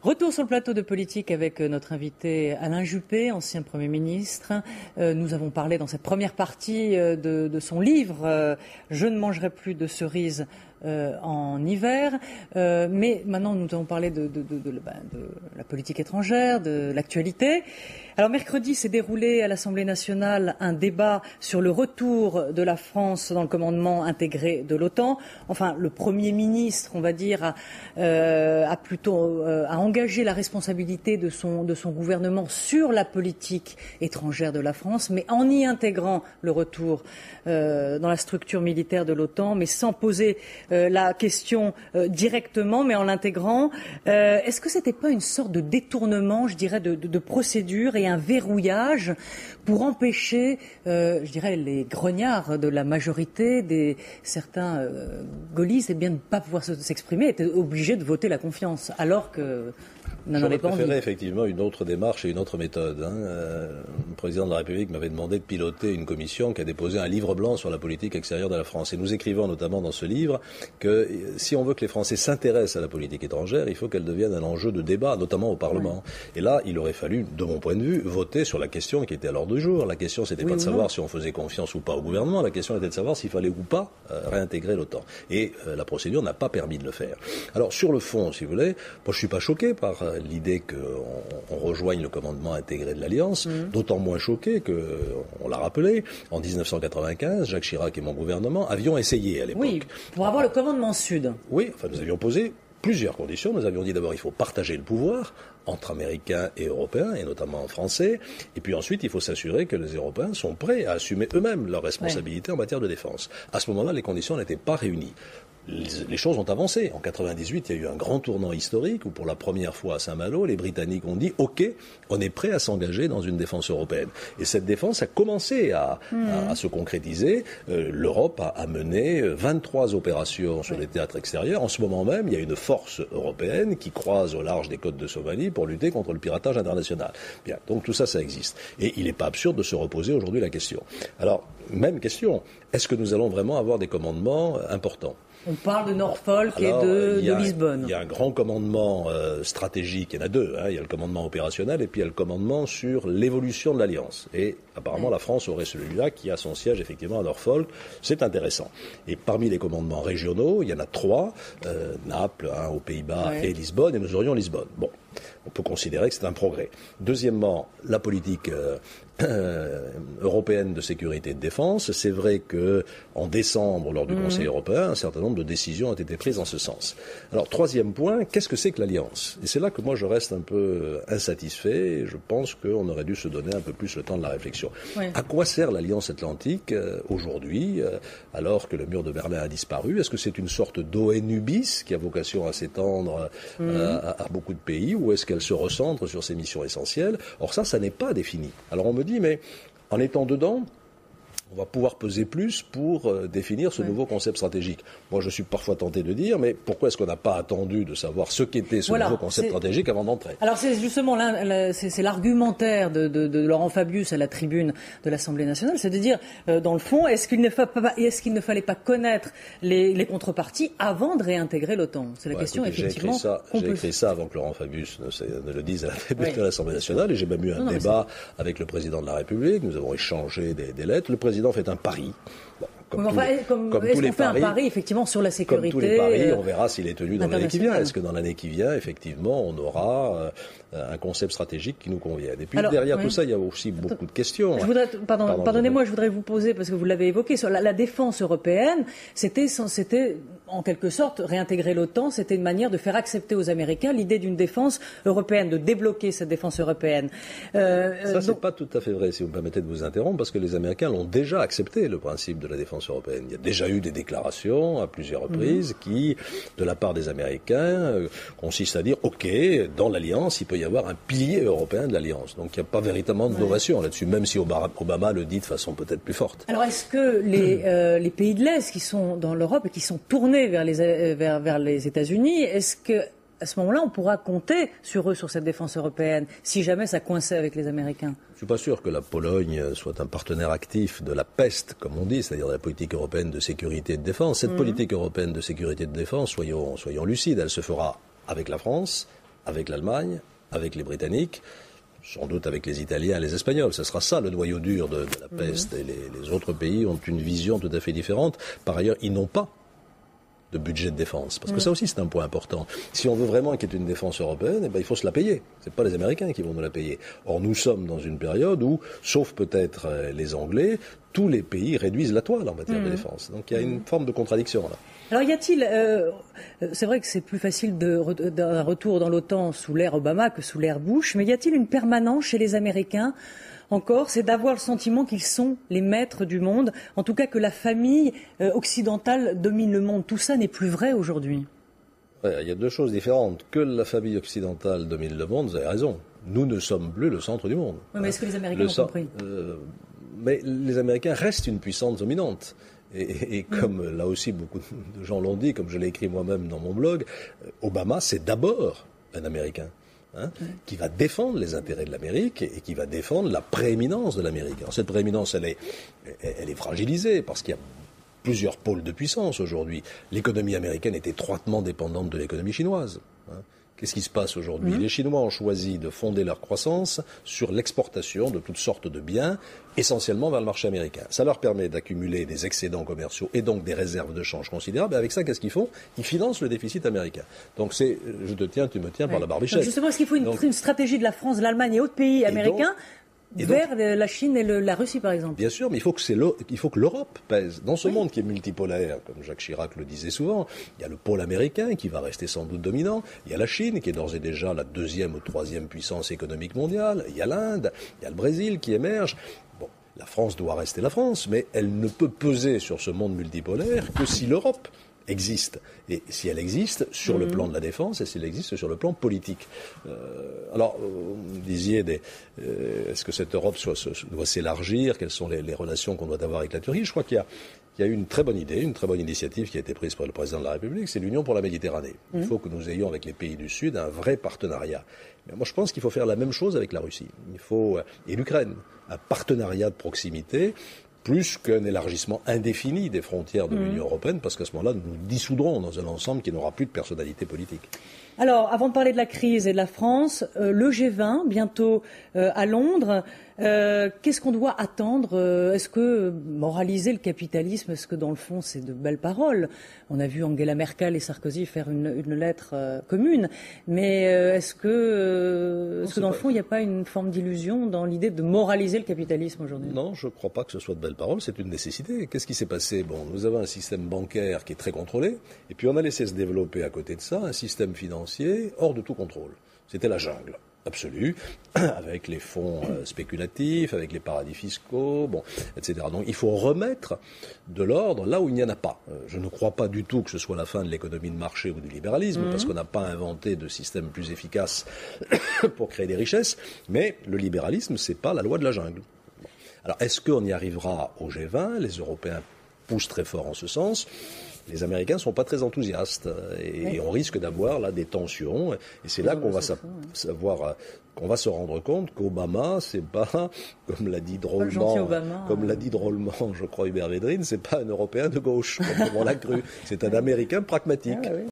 Retour sur le plateau de Politique avec notre invité Alain Juppé, ancien Premier ministre. Nous avons parlé dans cette première partie de son livre « Je ne mangerai plus de cerises en hiver ». Mais maintenant, nous allons parler de la politique étrangère, de l'actualité. Alors mercredi s'est déroulé à l'Assemblée nationale un débat sur le retour de la France dans le commandement intégré de l'OTAN. Enfin, le Premier ministre, on va dire, a engagé la responsabilité de son gouvernement sur la politique étrangère de la France, mais en y intégrant le retour dans la structure militaire de l'OTAN, mais sans poser la question directement, mais en l'intégrant. Est-ce que c'était pas une sorte de détournement, je dirais, de procédure et un verrouillage pour empêcher, je dirais, les grognards de la majorité, certains gaullistes, de ne pas pouvoir s'exprimer, étaient obligés de voter la confiance, alors que J'aurais préféré effectivement une autre démarche et une autre méthode. Le président de la République m'avait demandé de piloter une commission qui a déposé un livre blanc sur la politique extérieure de la France. Et nous écrivons notamment dans ce livre que si on veut que les Français s'intéressent à la politique étrangère, il faut qu'elle devienne un enjeu de débat, notamment au Parlement. Oui. Et là, il aurait fallu, de mon point de vue, voter sur la question qui était à l'ordre du jour. La question, c'était pas de savoir si on faisait confiance ou pas au gouvernement. La question était de savoir s'il fallait ou pas réintégrer l'OTAN. Et la procédure n'a pas permis de le faire. Alors, sur le fond, si vous voulez, moi je suis pas choqué par l'idée qu'on rejoigne le commandement intégré de l'Alliance, d'autant moins choqué que, on l'a rappelé, en 1995, Jacques Chirac et mon gouvernement avions essayé à l'époque. Oui, pour avoir le commandement sud. Oui, enfin nous avions posé plusieurs conditions. Nous avions dit d'abord il faut partager le pouvoir entre Américains et Européens, et notamment Français. Et puis ensuite, il faut s'assurer que les Européens sont prêts à assumer eux-mêmes leurs responsabilités en matière de défense. À ce moment-là, les conditions n'étaient pas réunies. Les choses ont avancé. En 98, il y a eu un grand tournant historique où, pour la première fois à Saint-Malo, les Britanniques ont dit « OK, on est prêt à s'engager dans une défense européenne ». Et cette défense a commencé à se concrétiser. L'Europe a mené 23 opérations sur les théâtres extérieurs. En ce moment même, il y a une force européenne qui croise au large des côtes de Somalie pour lutter contre le piratage international. Bien, donc tout ça, ça existe. Et il n'est pas absurde de se reposer aujourd'hui la question. Alors, même question, est-ce que nous allons vraiment avoir des commandements importants ? On parle de Norfolk et de Lisbonne. Il y a un grand commandement stratégique, il y en a deux. Il y a le commandement opérationnel et puis il y a le commandement sur l'évolution de l'Alliance. Et apparemment, la France aurait celui-là qui a son siège effectivement à Norfolk. C'est intéressant. Et parmi les commandements régionaux, il y en a trois. Naples, aux Pays-Bas et Lisbonne. Et nous aurions Lisbonne. Bon, on peut considérer que c'est un progrès. Deuxièmement, la politique européenne de sécurité et de défense. C'est vrai que en décembre, lors du Conseil européen, un certain nombre de décisions ont été prises en ce sens. Alors, troisième point, qu'est-ce que c'est que l'Alliance ? Et c'est là que moi je reste un peu insatisfait et je pense qu'on aurait dû se donner un peu plus le temps de la réflexion. Oui. À quoi sert l'Alliance Atlantique aujourd'hui, alors que le mur de Berlin a disparu ? Est-ce que c'est une sorte d'ONU bis qui a vocation à s'étendre à beaucoup de pays, ou est-ce qu'elle se recentre sur ses missions essentielles ? Or ça n'est pas défini. Alors on me dit, mais en étant dedans, on va pouvoir peser plus pour définir ce nouveau concept stratégique. Moi, je suis parfois tenté de dire, mais pourquoi est-ce qu'on n'a pas attendu de savoir ce qu'était ce nouveau concept stratégique avant d'entrer ? Alors, c'est justement c'est l'argumentaire de Laurent Fabius à la tribune de l'Assemblée nationale, c'est de dire, dans le fond, est-ce qu'il ne fallait pas connaître les contreparties avant de réintégrer l'OTAN ? C'est la question, écoutez, effectivement. J'ai écrit ça avant que Laurent Fabius ne le dise à la tribune de l'Assemblée nationale, et j'ai même eu un débat avec le président de la République. Nous avons échangé des lettres. Le président fait un pari. Bon, comme tous les paris, un pari effectivement sur la sécurité. Comme tous les paris, on verra s'il est tenu dans l'année qui vient. Est-ce que dans l'année qui vient, effectivement, on aura un concept stratégique qui nous convienne ? Et puis derrière tout ça, il y a aussi beaucoup de questions. Pardonnez-moi, je voudrais vous poser, parce que vous l'avez évoqué, sur la défense européenne, c'était en quelque sorte réintégrer l'OTAN, c'était une manière de faire accepter aux Américains l'idée d'une défense européenne, de débloquer cette défense européenne. Ça, c'est pas tout à fait vrai, si vous me permettez de vous interrompre, parce que les Américains l'ont déjà accepté, le principe de la défense européenne. Il y a déjà eu des déclarations à plusieurs reprises qui, de la part des Américains, consistent à dire OK, dans l'Alliance, il peut y avoir un pilier européen de l'Alliance. Donc il n'y a pas véritablement d'innovation là-dessus, même si Obama le dit de façon peut-être plus forte. Alors est-ce que les pays de l'Est qui sont dans l'Europe et qui sont tournés vers les États-Unis, est-ce que à ce moment-là, on pourra compter sur eux, sur cette défense européenne, si jamais ça coinçait avec les Américains? Je ne suis pas sûr que la Pologne soit un partenaire actif de la peste, comme on dit, c'est-à-dire de la politique européenne de sécurité et de défense. Cette politique européenne de sécurité et de défense, soyons lucides, elle se fera avec la France, avec l'Allemagne, avec les Britanniques, sans doute avec les Italiens et les Espagnols. Ce sera ça le noyau dur de la peste. Et les autres pays ont une vision tout à fait différente. Par ailleurs, ils n'ont pas de budget de défense. Parce que ça aussi, c'est un point important. Si on veut vraiment qu'il y ait une défense européenne, eh ben, il faut se la payer. C'est pas les Américains qui vont nous la payer. Or, nous sommes dans une période où, sauf peut-être les Anglais, tous les pays réduisent la toile en matière de défense. Donc, il y a une forme de contradiction là. Alors, y a-t-il... c'est vrai que c'est plus facile d'un retour dans l'OTAN sous l'ère Obama que sous l'ère Bush, mais y a-t-il une permanence chez les Américains encore, c'est d'avoir le sentiment qu'ils sont les maîtres du monde, en tout cas que la famille occidentale domine le monde. Tout ça n'est plus vrai aujourd'hui. Ouais, il y a deux choses différentes. Que la famille occidentale domine le monde, vous avez raison. Nous ne sommes plus le centre du monde. Oui, mais est-ce que les Américains ont compris mais les Américains restent une puissance dominante. Et comme là aussi beaucoup de gens l'ont dit, comme je l'ai écrit moi-même dans mon blog, Obama, c'est d'abord un Américain. Qui va défendre les intérêts de l'Amérique et qui va défendre la prééminence de l'Amérique. Alors cette prééminence, elle est fragilisée parce qu'il y a plusieurs pôles de puissance aujourd'hui. L'économie américaine est étroitement dépendante de l'économie chinoise. Qu'est-ce qui se passe aujourd'hui? Les Chinois ont choisi de fonder leur croissance sur l'exportation de toutes sortes de biens, essentiellement vers le marché américain. Ça leur permet d'accumuler des excédents commerciaux et donc des réserves de change considérables. Et avec ça, qu'est-ce qu'ils font? Ils financent le déficit américain. Donc c'est je te tiens, tu me tiens par la barbichette. Donc justement, est-ce qu'il faut une stratégie de la France, de l'Allemagne et autres pays américains vers la Chine et la Russie, par exemple? Bien sûr, mais il faut que l'Europe pèse. Dans ce monde qui est multipolaire, comme Jacques Chirac le disait souvent, il y a le pôle américain qui va rester sans doute dominant, il y a la Chine qui est d'ores et déjà la deuxième ou troisième puissance économique mondiale, il y a l'Inde, il y a le Brésil qui émerge. Bon, la France doit rester la France, mais elle ne peut peser sur ce monde multipolaire que si l'Europe existe. Et si elle existe sur le plan de la défense et si elle existe sur le plan politique. Alors, vous me disiez, est-ce que cette Europe doit s'élargir? Quelles sont les relations qu'on doit avoir avec la Turquie? Je crois qu'il y a eu une très bonne idée, une très bonne initiative qui a été prise par le président de la République, c'est l'Union pour la Méditerranée. Il faut que nous ayons avec les pays du Sud un vrai partenariat. Mais moi, je pense qu'il faut faire la même chose avec la Russie. Et l'Ukraine, un partenariat de proximité, plus qu'un élargissement indéfini des frontières de l'Union européenne, parce qu'à ce moment-là, nous nous dissoudrons dans un ensemble qui n'aura plus de personnalité politique. Alors, avant de parler de la crise et de la France, le G20, bientôt à Londres, qu'est-ce qu'on doit attendre? Est-ce que moraliser le capitalisme, est-ce que dans le fond c'est de belles paroles? On a vu Angela Merkel et Sarkozy faire une lettre commune, mais est-ce que dans le fond il n'y a pas une forme d'illusion dans l'idée de moraliser le capitalisme aujourd'hui? Non, je ne crois pas que ce soit de belles paroles, c'est une nécessité. Qu'est-ce qui s'est passé? Bon, nous avons un système bancaire qui est très contrôlé, et puis on a laissé se développer à côté de ça un système financier hors de tout contrôle. C'était la jungle absolue, avec les fonds spéculatifs, avec les paradis fiscaux, etc. Donc il faut remettre de l'ordre là où il n'y en a pas. Je ne crois pas du tout que ce soit la fin de l'économie de marché ou du libéralisme, parce qu'on n'a pas inventé de système plus efficace pour créer des richesses, mais le libéralisme, c'est pas la loi de la jungle. Alors est-ce qu'on y arrivera au G20? Les Européens poussent très fort en ce sens. Les Américains ne sont pas très enthousiastes et on risque d'avoir là des tensions. Et c'est là qu'on va savoir, qu'on va se rendre compte qu'Obama, c'est pas, comme l'a dit drôlement, je crois Hubert Védrine, c'est pas un Européen de gauche, comme on l'a cru. C'est un Américain pragmatique.